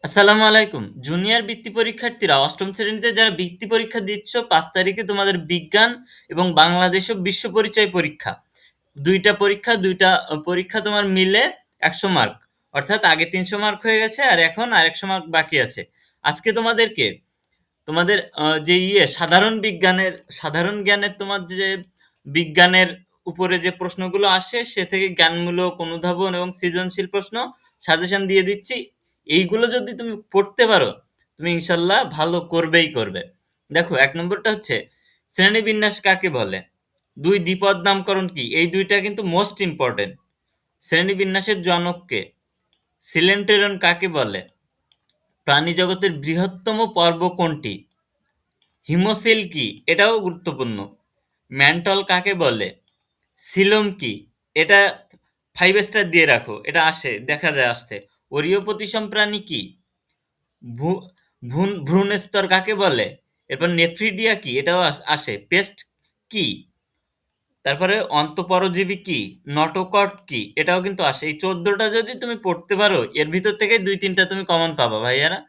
আসসালামু আলাইকুম। জুনিয়র বৃত্তি পরীক্ষার্থীরা অষ্টম শ্রেণীতে যারা বৃত্তি পরীক্ষা দিচ্ছ ৫ তারিখে তোমাদের বিজ্ঞান এবং বাংলাদেশ ও বিশ্ব পরিচয় পরীক্ষা। ২ টা পরীক্ষা, ২ টা পরীক্ষা তোমার মিলে ১০০ মার্ক। অর্থাৎ আগে ৩০০ মার্ক হয়ে গেছে আর এখন আর ১০০ মার্ক বাকি আছে। আজকে তোমাদেরকে তোমাদের যে সাধারণ জ্ঞানের তোমার যে বিজ্ঞানের উপরে যে প্রশ্নগুলো আসে সে থেকে জ্ঞানমূলক, অনুধাবন এবং সৃজনশীল প্রশ্ন সাজেশন দিয়ে দিচ্ছি। এইগুলো যদি তুমি পড়তে পারো তুমি ইনশাল্লাহ ভালো করবেই করবে। দেখো, ১ নম্বরটা হচ্ছে শ্রেণীবিন্যাস কাকে বলে? ২ দ্বিপদ নামকরণ কি? এই ২ টা কিন্তু মোস্ট ইম্পর্টেন্ট। শ্রেণীবিন্যাসের জনক কে? সিলেন্টেরন কাকে বলে? প্রাণীজগতের বৃহত্তম পর্ব কোনটি? হিমোসিল কি? এটাও গুরুত্বপূর্ণ। ম্যান্টল কাকে বলে? সিলোম কি? এটা 5 স্টার দিয়ে রাখো, এটা আসে, দেখা যায় আসতে। অরীয় প্রতিসম প্রাণী কি? ভ্রূ- ভ্রূণস্তর কাকে বলে? এরপর নেফ্রিডিয়া কি? এটাও আসে। পেস্ট কি? তারপরে অন্তঃপরজীবী কি? নটোকট কি? এটাও কিন্তু আসে। এই 14টা যদি তুমি পড়তে পারো এর ভিতর থেকে 2-3টা তুমি কমন পাবা ভাইয়ারা।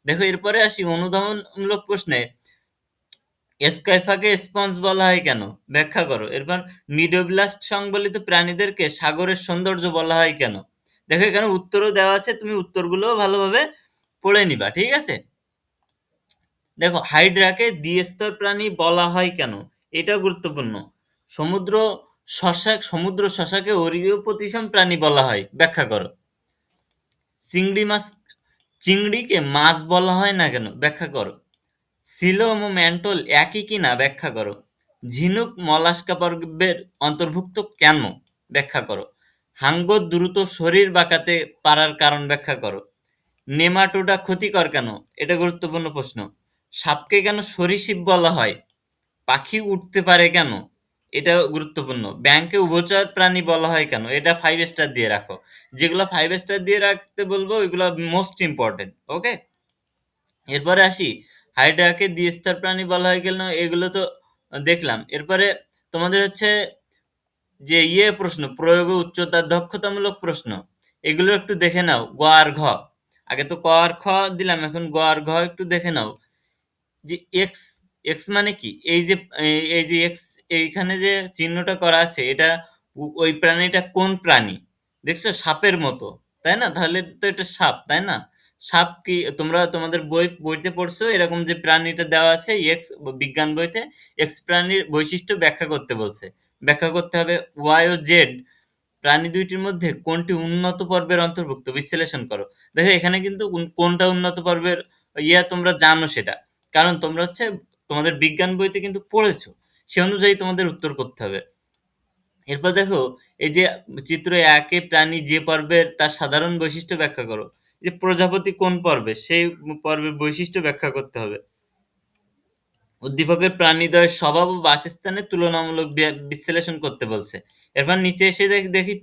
দেখো, এরপরে আসি অনুধাবনমূলক প্রশ্নে। স্কাইফাকে স্পঞ্জ বলা হয় কেন? ব্যাখ্যা করো। এরপর মিডোব্লাস্ট সংবলিত প্রাণীদেরকে সাগরের সৌন্দর্য বলা হয় কেন? দেখো, এখানে উত্তরও দেওয়া আছে, তুমি উত্তরগুলোও ভালোভাবে পড়ে নিবা, ঠিক আছে? দেখো, হাইড্রাকে দ্বিস্তর প্রাণী বলা হয় কেন? এটাও গুরুত্বপূর্ণ। সমুদ্র শশাকে অরীয় প্রতিসম প্রাণী বলা হয়, ব্যাখ্যা করো। চিংড়ি মাছ চিংড়িকে মাছ বলা হয় না কেন? ব্যাখ্যা করো। সিলোম ও ম্যান্টল একই কিনা ব্যাখ্যা করো। ঝিনুক মলাস্কা পর্বের অন্তর্ভুক্ত কেন? ব্যাখ্যা করো। হাঙ্গর দ্রুত শরীর বাঁকাতে পারার কারণ ব্যাখ্যা করো। নেমাটোডা ক্ষতিকর কেন? এটা গুরুত্বপূর্ণ প্রশ্ন। সাপকে কেন সরীসৃপ বলা হয়? পাখি উঠতে পারে কেন? এটা গুরুত্বপূর্ণ। ব্যাঙকে উভচর প্রাণী বলা হয় কেন? এটা 5 স্টার দিয়ে রাখো। যেগুলো 5 স্টার দিয়ে রাখতে বলবো ওইগুলো মোস্ট ইম্পর্টেন্ট। ওকে? এরপরে আসি, হাইড্রাকে দ্বিস্তর প্রাণী বলা হয় কেন? এগুলো তো দেখলাম। এরপরে তোমাদের হচ্ছে যে প্রশ্ন, প্রয়োগ ও উচ্চতার দক্ষতামূলক প্রশ্ন, এগুলো একটু দেখে নাও। গ আর ঘ, আগে তো ক আর খ দিলাম, এখন গ আর ঘ একটু দেখে নাও। যে এক্স, এক্স মানে কি? এই যে এক্স, এইখানে যে চিহ্নটা করা আছে এটা ওই প্রাণীটা কোন প্রাণী? দেখছো সাপের মতো, তাই না? তাহলে তো এটা সাপ, তাই না? সাপ কি তোমরা তোমাদের বইতে পড়ছো এরকম যে প্রাণীটা দেওয়া আছে এক্স, বিজ্ঞান বইতে এক্স প্রাণীর বৈশিষ্ট্য ব্যাখ্যা করতে বলছে। ব্যাখ্যা করতে হবে ওয়াই ও জেড প্রাণী দুইটির মধ্যে কোনটি উন্নত পর্বের অন্তর্ভুক্ত, বিশ্লেষণ করো। দেখো, এখানে কিন্তু কোনটা উন্নত পর্বের তোমরা জানো সেটা, কারণ তোমরা হচ্ছে তোমাদের বিজ্ঞান বইতে কিন্তু পড়েছো। সে অনুযায়ী তোমাদের উত্তর করতে হবে। এরপর দেখো, এই যে চিত্র ১ প্রাণী যে পর্বের তার সাধারণ বৈশিষ্ট্য ব্যাখ্যা করো। যে প্রজাপতি কোন পর্বে সেই পর্বের বৈশিষ্ট্য ব্যাখ্যা করতে হবে। উদ্দীপকের প্রাণীদ্বয়ের স্বভাব ও বাসস্থানের তুলনামূলক বিশ্লেষণ করতে বলছে। এরপর নিচে এসে দেখি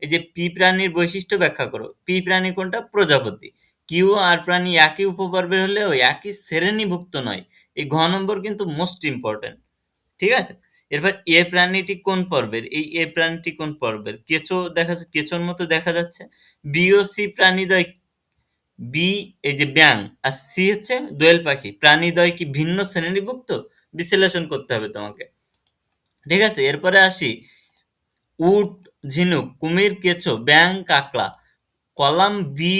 এই যে পি প্রাণীর বৈশিষ্ট্য ব্যাখ্যা করো। পি প্রাণী কোনটা? প্রজাপতি। কিউ আর প্রাণী একই উপপর্বের হলেও একই শ্রেণীভুক্ত নয়। এই ঘ নম্বর কিন্তু মোস্ট ইম্পর্টেন্ট, ঠিক আছে? এরপর প্রাণীটি কোন পর্বের? এই প্রাণীটি কোন পর্বের? কেঁচো দেখা যাচ্ছে, কেঁচোর মতো দেখা যাচ্ছে। বি ও সি প্রাণীদ্বয়, বি এই যে ব্যাঙ, আর সি হচ্ছে দোয়েল পাখি, প্রাণীদ্বয় কি ভিন্ন শ্রেণীভুক্ত? বিশ্লেষণ করতে হবে তোমাকে, ঠিক আছে? এরপরে আসি, উট, ঝিনুক, কুমির, কেঁচো, ব্যাঙ, কাকড়া। কলাম বি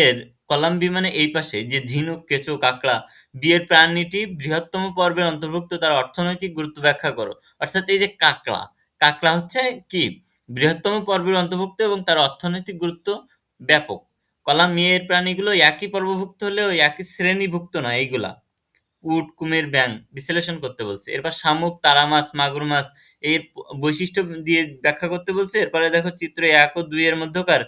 এর, কলাম বি মানে এই পাশে যে ঝিনুক, কেঁচো, কাকড়া, বি এর প্রাণীটি বৃহত্তম পর্বের অন্তর্ভুক্ত, তার অর্থনৈতিক গুরুত্ব ব্যাখ্যা করো। অর্থাৎ এই যে কাকড়া, কাকড়া হচ্ছে কি বৃহত্তম পর্বের অন্তর্ভুক্ত এবং তার অর্থনৈতিক গুরুত্ব ব্যাপক। কলাম ই এর প্রাণীগুলো একই পর্বভুক্ত হলেও একই শ্রেণীভুক্ত নয় এইগুলা। উট, কুমির, ব্যাঙ বিশ্লেষণ করতে বলছে। এরপর শামুক, তারা মাছ, মাগুর মাছ এর বৈশিষ্ট্য দিয়ে ব্যাখ্যা করতে বলছে। এরপরে দেখো, চিত্র ১ ও ২ এর মধ্যকার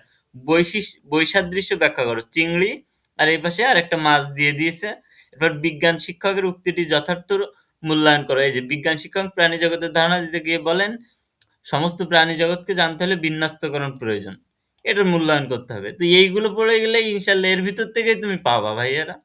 বৈসাদৃশ্য ব্যাখ্যা করো। চিংড়ি আর এই পাশে আর একটা মাছ দিয়ে দিয়েছে। এরপর বিজ্ঞান শিক্ষকের উক্তিটি যথার্থ মূল্যায়ন করো। এই যে বিজ্ঞান শিক্ষক প্রাণী জগতের ধারণা দিতে গিয়ে বলেন, সমস্ত প্রাণী জগৎকে জানতে হলে বিন্যস্তকরণ প্রয়োজন। এটার মূল্যায়ন করতে হবে। তো এইগুলো পড়ে গেলে ইনশাল্লাহ এর ভিতর থেকেই তুমি পাবা ভাইয়েরা।